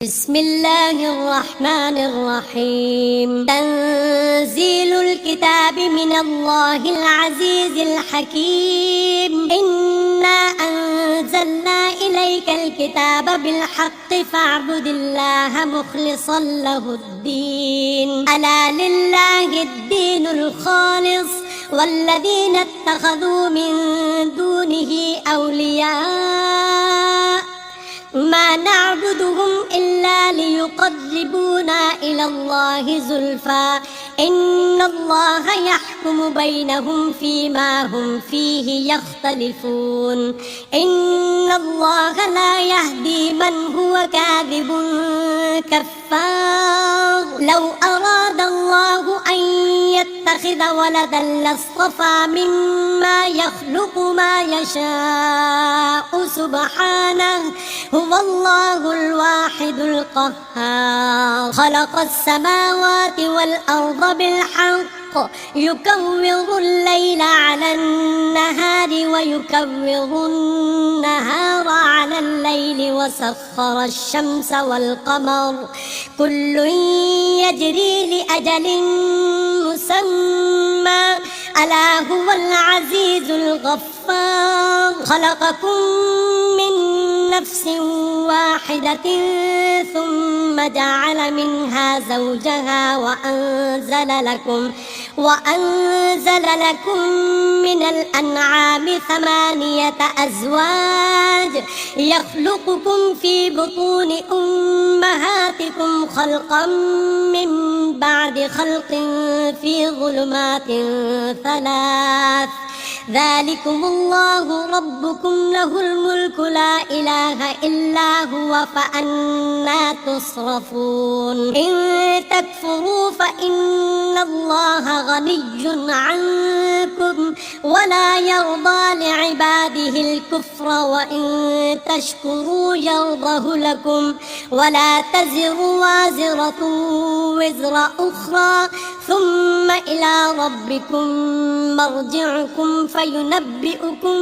بسم الله الرحمن الرحيم. تنزيل الكتاب من الله العزيز الحكيم. إنا أنزلنا إليك الكتاب بالحق فاعبد الله مخلصا له الدين. ألا لله الدين الخالص والذين اتخذوا من دونه أولياء ما نعبدهم إلا ليقربونا إلى الله زلفى إن الله يحكم بينهم فيما هم فيه يختلفون. إن الله لا يهدي من هو كاذب كفار. لو أراد الله أن يتخذ ولدا لاصطفى مما يخلق ما يشاء سبحانه هو الله الواحد القهار. خلق السماوات والأرض بالحق يكور الليل على النهار ويكور النهار على الليل وسخر الشمس والقمر كل يجري لأجل مسمى ألا هو العزيز الغفار. خلقكم من نفس واحدة ثم جعل منها زوجها وأنزل لكم من الأنعام 8 أزواج يخلقكم في بطون أمهاتكم خلقا من بعد خلق في ظلمات 3 ذلكم الله ربكم له الملك لا إله إلا هو فأنى تصرفون. إن تكفروا فإن الله غني عنكم ولا يرضى لعباده الكفر وإن تشكروا يرضه لكم ولا تزر وازرة وزر أخرى ثم إلى ربكم مرجعكم فينبئكم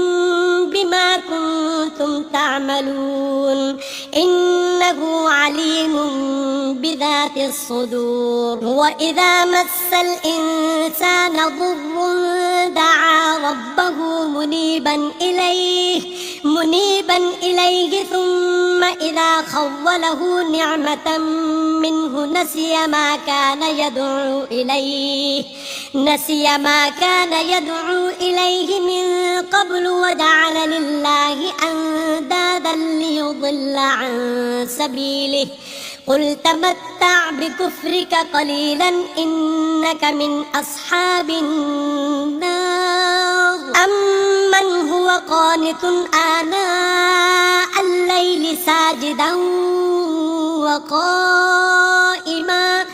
بما كنتم تعملون إنه عليم بذات الصدور. وإذا مس الإنسان ضر دعا ربه منيبا إليه ثم إذا خوله نعمة منه نسي ما كان يدعو إليه من قبل وجعل لله أندادا ليضل عن سبيله قل تمتع بكفرك قليلا إنك من أصحاب النار. أمن هو قانت آناء الليل ساجدا وقائما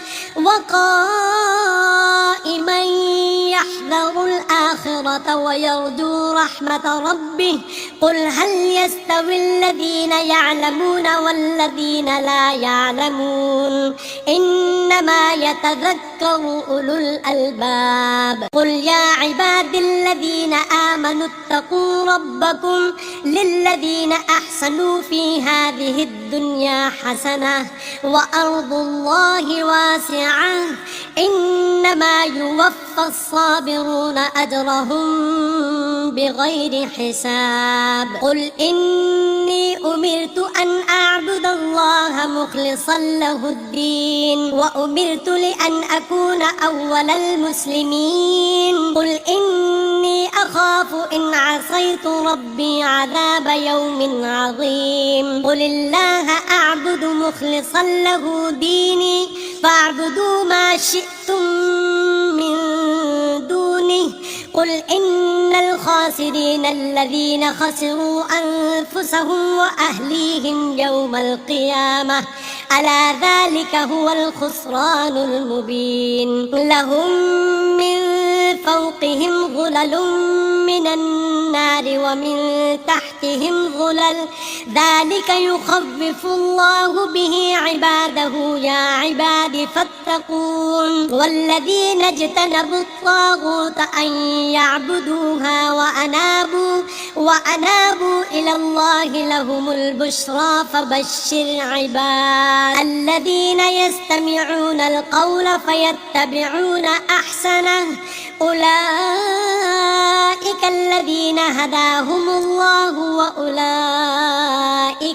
يحذر الآخرة ويرجو رحمة ربه قل هل يستوي الذين يعلمون والذين لا يعلمون إنما يتذكر أولو الألباب. قل يا عباد الذين آمنوا اتقوا ربكم للذين أحسنوا في هذه الدنيا حسنة وأرض الله واسعة إنما يوفى الصابرون أجرهم بغير حساب. قل إني أمرت أن أعبد الله مخلصا له الدين وأمرت لأن أكون أول المسلمين. قل إني أخاف إن عصيت ربي عذاب يوم عظيم. قل الله أعبد مخلصا له ديني فاعبدوا ما شئتم من دونه. قل إن الخاسرين الذين خسروا أنفسهم وأهليهم يوم القيامة ألا ذلك هو الخسران المبين. لهم من فوقهم ظلل من النار ومن تحتهم ظلل ذلك يخفف الله به عباده يا عباد فاتقون والذين اجتنبوا الطاغوت أن يعبدوها وأنابوا إلى الله لهم البشرى فبشر عباد الذين يستمعون القول فيتبعون أحسنه أولئك الذين هداهم الله وأولئك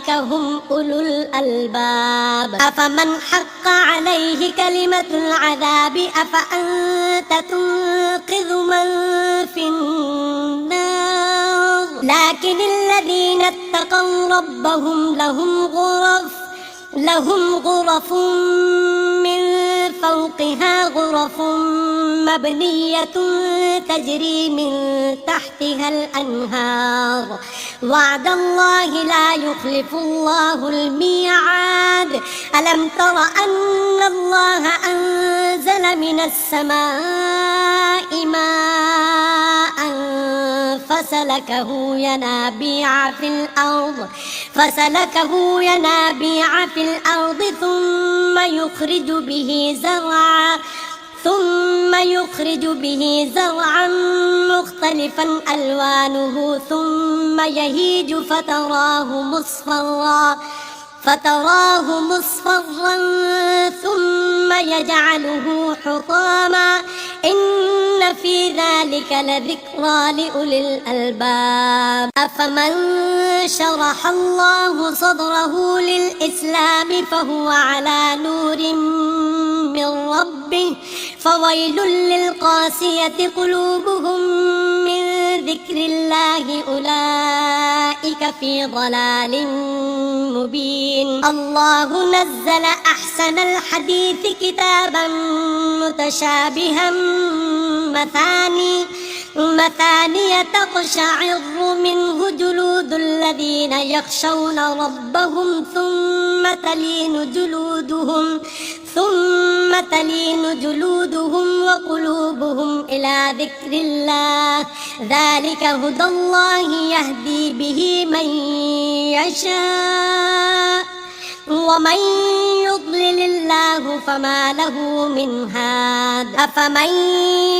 هم أولو الألباب أفمن حق عليه كلمة العذاب أفأنت تنقذ من في النار لكن الذين اتقوا ربهم لهم غرف من فوقها غرف مبنية تجري من تحتها الأنهار وعد الله لا يخلف الله الميعاد ألم تر أن الله أنزل من السماء ماء فسلكه ينابيع في الأرض ثم يخرج به زرعا مختلفا ألوانه ثم يهيج فتراه مصفرا ثم يجعله حطاما إن في ذلك لذكرى لأولي الألباب أفمن شرح الله صدره للإسلام فهو على نور من ربه فويل للقاسية قلوبهم من ذكر الله أولئك في ضلال مبين الله نزل أحسن الحديث كتابا متشابها مثانية تقشعر منه جلود الذين يخشون ربهم ثم تلين جلودهم وقلوبهم إلى ذكر الله ذلك هدى الله يهدي به من يشاء ومن يضلل الله فما له من هاد أفمن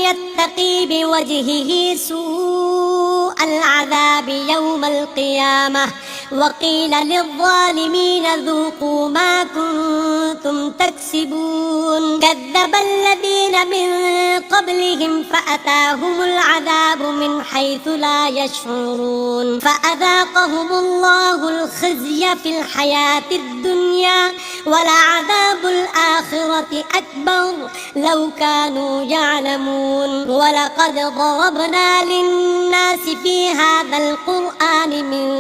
يتقي بوجهه سوء العذاب يوم القيامة وقيل للظالمين ذوقوا ما كنتم تكسبون كذب الذين من قبلهم فأتاهم العذاب من حيث لا يشعرون فأذاقهم الله الخزي في الحياة الدنيا ولعذاب الآخرة أكبر لو كانوا يعلمون ولقد ضربنا للناس في هذا القرآن من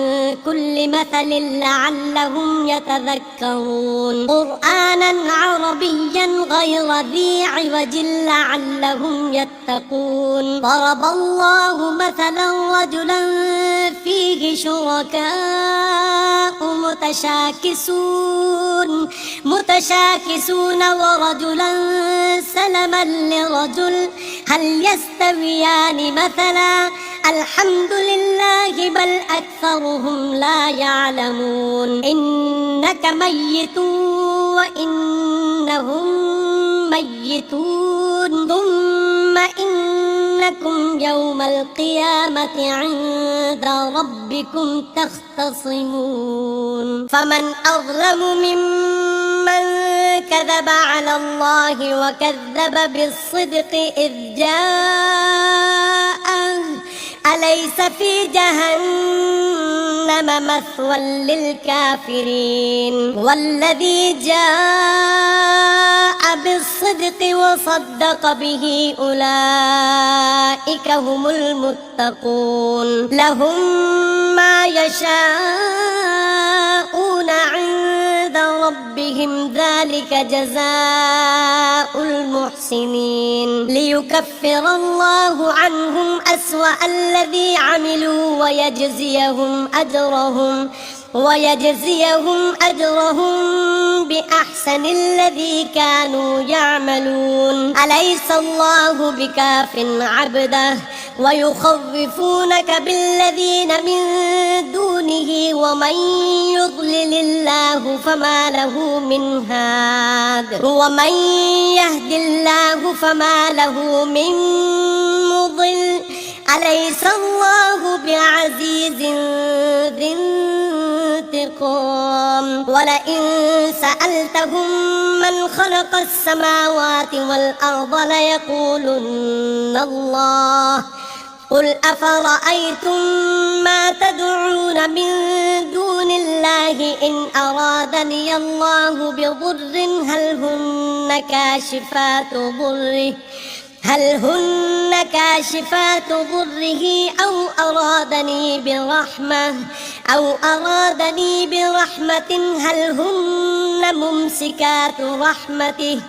كل مثل لعلهم يتذكرون قرآنا عربيا غير ذي عوج لعلهم يتقون ضرب الله مثلا رجلا فيه شركاء متشاكسون ورجلا سلما لرجل هل يستويان مثلا الحمد لله بل أكثرهم لا يعلمون إنك ميت وإنهم ميتون ثم إنكم يوم القيامة عند ربكم تختصمون فمن أظلم ممن كذب على الله وكذب بالصدق إذ جاءه أليس في جهنم مثوى للكافرين والذي جاء بالصدق وصدق به أولئك هم المتقون لهم ما يشاءون عند ربهم ذلك جزاء المحسنين ليكفر الله عنهم أسوأ الذي عملوا ويجزيهم أجرهم بأحسن الذي كانوا يعملون. أليس الله بكاف عبده ويخوفونك بالذين من دونه ومن يضلل الله فما له من هاد ومن يهد الله فما له من مضل. أليس الله بعزيز ذي انتقام. ولئن سألتهم من خلق السماوات والأرض ليقولن الله. قل أفرأيتم ما تدعون من دون الله إن أرادني الله بضر هل هن كاشفات ضره أو أرادني برحمة هل هن ممسكات رحمته.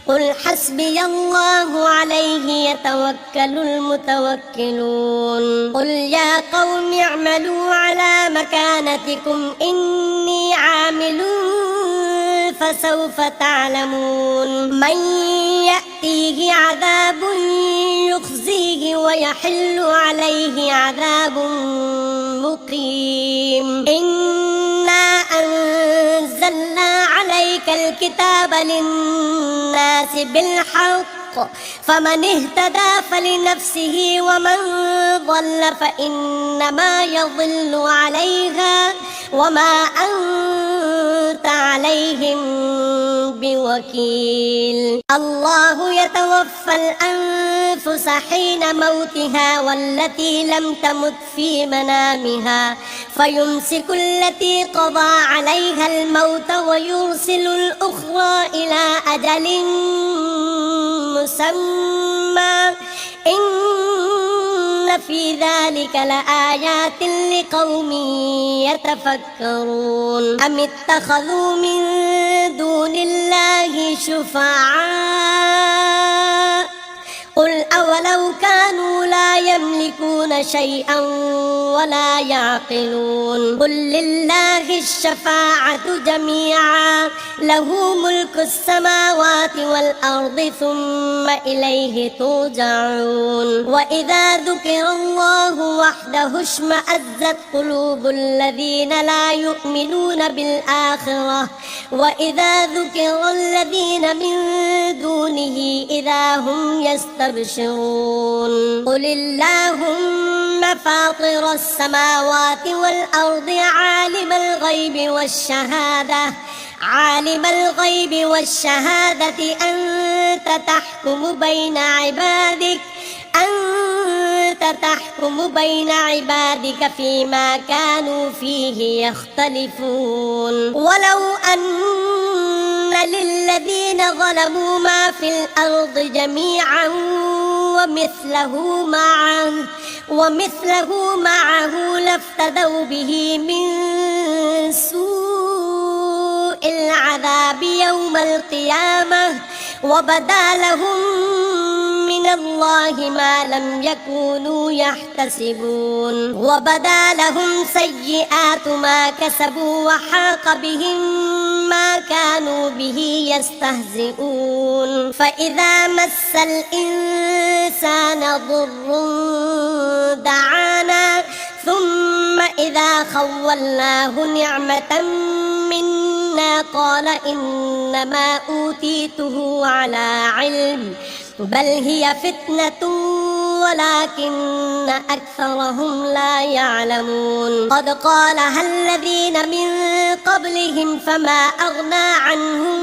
قل حسبي الله عليه يتوكل المتوكلون. قل يا قوم اعملوا على مكانتكم إني عامل فسوف تعلمون من يأتيه عذاب يخزيه ويحل عليه عذاب مقيم. إنا أنزلنا عليك الكتاب للناس بالحق فمن اهتدى فلنفسه ومن ضل فإنما يضل عليها وما أنت عليهم بوكيل. الله يتوفى الأنفس حين موتها والتي لم تمت في منامها فيمسك التي قضى عليها الموت ويرسل الأخرى إلى أجل مسمى إن في ذلك لآيات لقوم يتفكرون. أم اتخذوا من دون الله شفعاء قل أولو كانوا لا يملكون شيئا ولا يعقلون. قل لله الشفاعة جميعا له ملك السماوات والأرض ثم إليه ترجعون. وإذا ذكر الله وحده اشمأزت قلوب الذين لا يؤمنون بالآخرة وإذا ذكر الذين من دونه إذا هم يستبشرون. قل اللهم فاطر السماوات والأرض عالم الغيب والشهادة أنت تحكم بين عبادك فيما كانوا فيه يختلفون. ولو أن للذين ظلموا ما في الأرض جميعا ومثله معه لافتدوا به من سوء العذاب يوم القيامة وبدا لهم من الله ما لم يكونوا يحتسبون. وبدا لهم سيئات ما كسبوا وحاق بهم ما كانوا به يستهزئون. فإذا مس الإنسان ضر دعانا ثم إذا خولناه نعمة منا قال إنما أوتيته على علم بل هي فتنة ولكن أكثرهم لا يعلمون. قد قالها الذين من قبلهم فما أغنى عنهم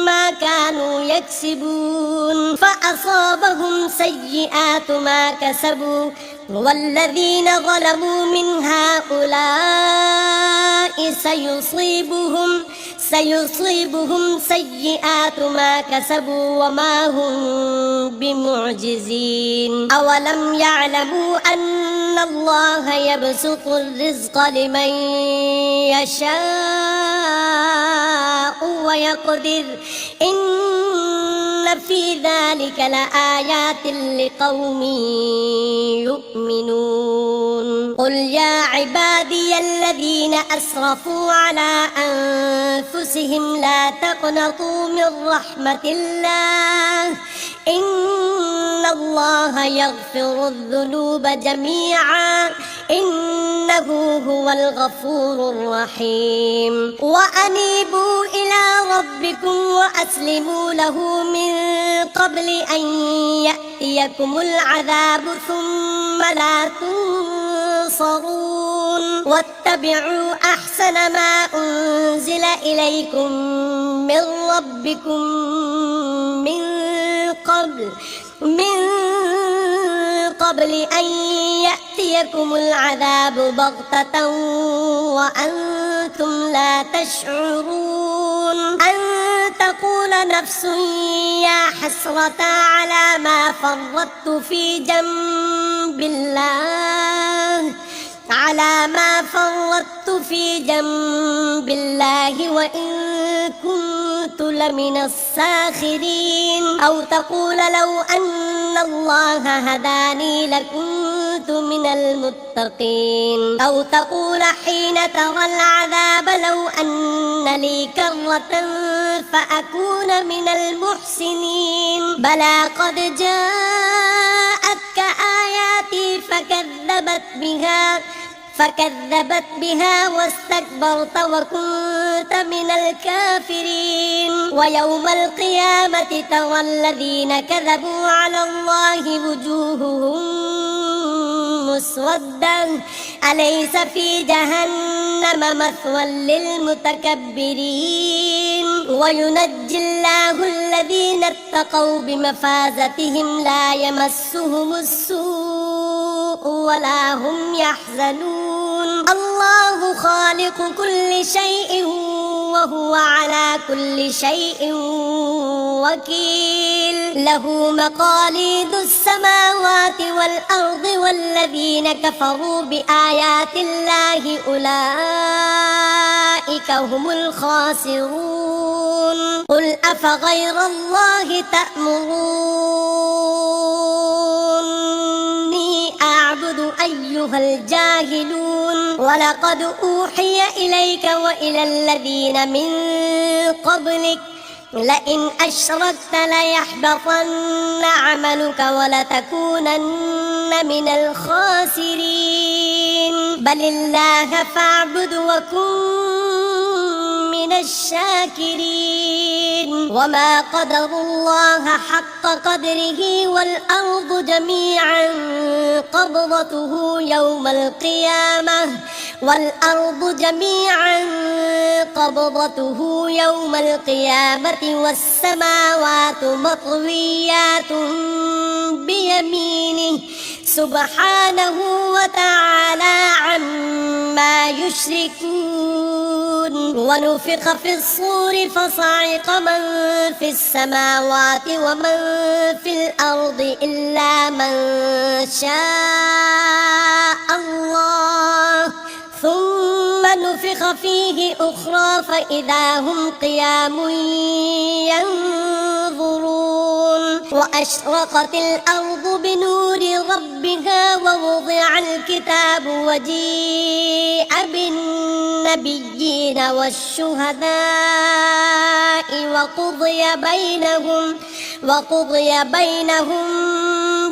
ما كانوا يكسبون فأصابهم سيئات ما كسبوا والذين ظلموا من هؤلاء سيصيبهم سيئات ما كسبوا وما هم بمعجزين. أولم يعلموا أن الله يبسط الرزق لمن يشاء ويقدر إن في ذلك لآيات لقوم يؤمنون. قل قل يا عبادي الذين أسرفوا على أنفسهم لا تقنطوا من رحمة الله إن الله يغفر الذنوب جميعا إنه هو الغفور الرحيم وأنيبوا إلى ربكم وأسلموا له من قبل أن يأتيكم العذاب ثم لا تنصرون واتبعوا أحسن ما أنزل إليكم من ربكم من قبل أن يأتيكم العذاب بغتة وأنتم لا تشعرون أن تقول نفس يا حسرة على ما فرطت في جنب الله وإن كنت لمن الساخرين أو تقول لو أن الله هداني لكنت من المتقين أو تقول حين ترى العذاب لو أن لي كرة فأكون من المحسنين بلى قد جاءتك آياتي فكذبت بها واستكبرت وكنت من الكافرين ويوم القيامة ترى الذين كذبوا على الله وجوههم مسودة أليس في جهنم مثوى للمتكبرين وينجي الله الذين اتقوا بمفازتهم لا يمسهم السوء ولا هم يحزنون الله خالق كل شيء وهو على كل شيء وكيل له مقاليد السماوات والأرض والذين كفروا بآيات الله أولئك هم الخاسرون قل أفغير الله تأمروني أعبد أيها الجاهلون ولقد أوحي إليك وإلى الذين من قبلك لئن أشركت ليحبطن عملك ولتكونن من الخاسرين بل الله فاعبد وكن من الشاكرين وما قدروا الله حق قدره والأرض جميعا قبضته يوم القيامة والسماوات مطويات بيمينه سبحانه وتعالى عما يشركون ونفخ في الصور فصعق من في السماوات ومن في الأرض إلا من شاء الله ثم نفخ فيه أخرى فإذا هم قيام ينظرون وأشرقت الأرض بنور ربها ووضع الكتاب وجيء بالنبيين والشهداء وقضي بينهم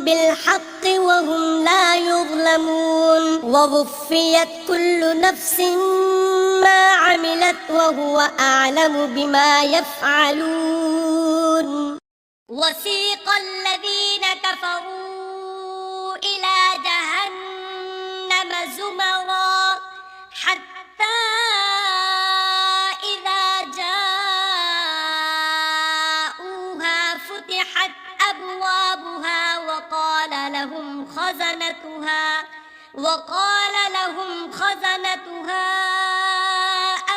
بالحق وهم لا يظلمون ووفيت كل نفس ما عملت وهو أعلم بما يفعلون وسيق الذين كفروا إلى جهنم زمرا حتى إذا جاءوها فتحت أبوابها وقال لهم خزنتها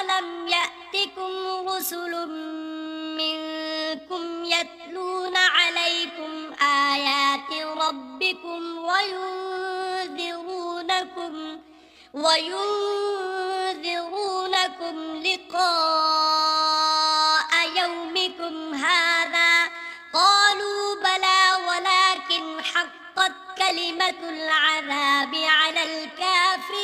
ألم يأتكم رسل منكم يتلون عليكم آيات ربكم وينذرونكم لقاء يومكم هذا قالوا بلى ولكن حقت كلمة العذاب على الكافرين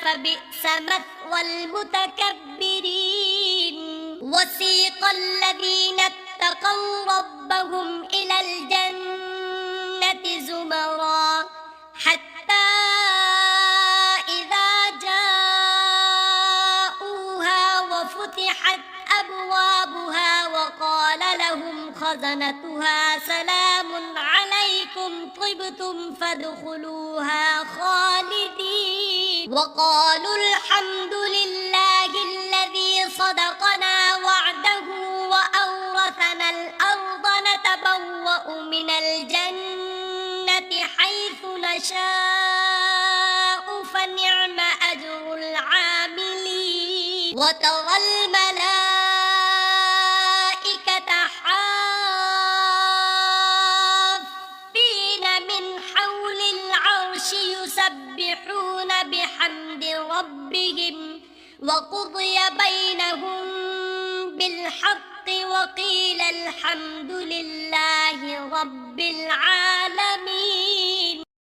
فبئس مثوى المتكبرين وسيق الذين اتقوا ربهم إلى الجنة زمرا حتى إذا جاءوها وفتحت أبوابها وقال لهم خزنتها سلام عليكم طبتم فادخلوها خالدين وقالوا الحمد لله الذي صدقنا وعده وأورثنا الأرض نتبوأ من الجنة حيث نشاء فنعم أجر العاملين وترى الملائكة حافين من حول العرش يسبحون بحمد ربهم وقضي بينهم بالحق وقيل الحمد لله رب العالمين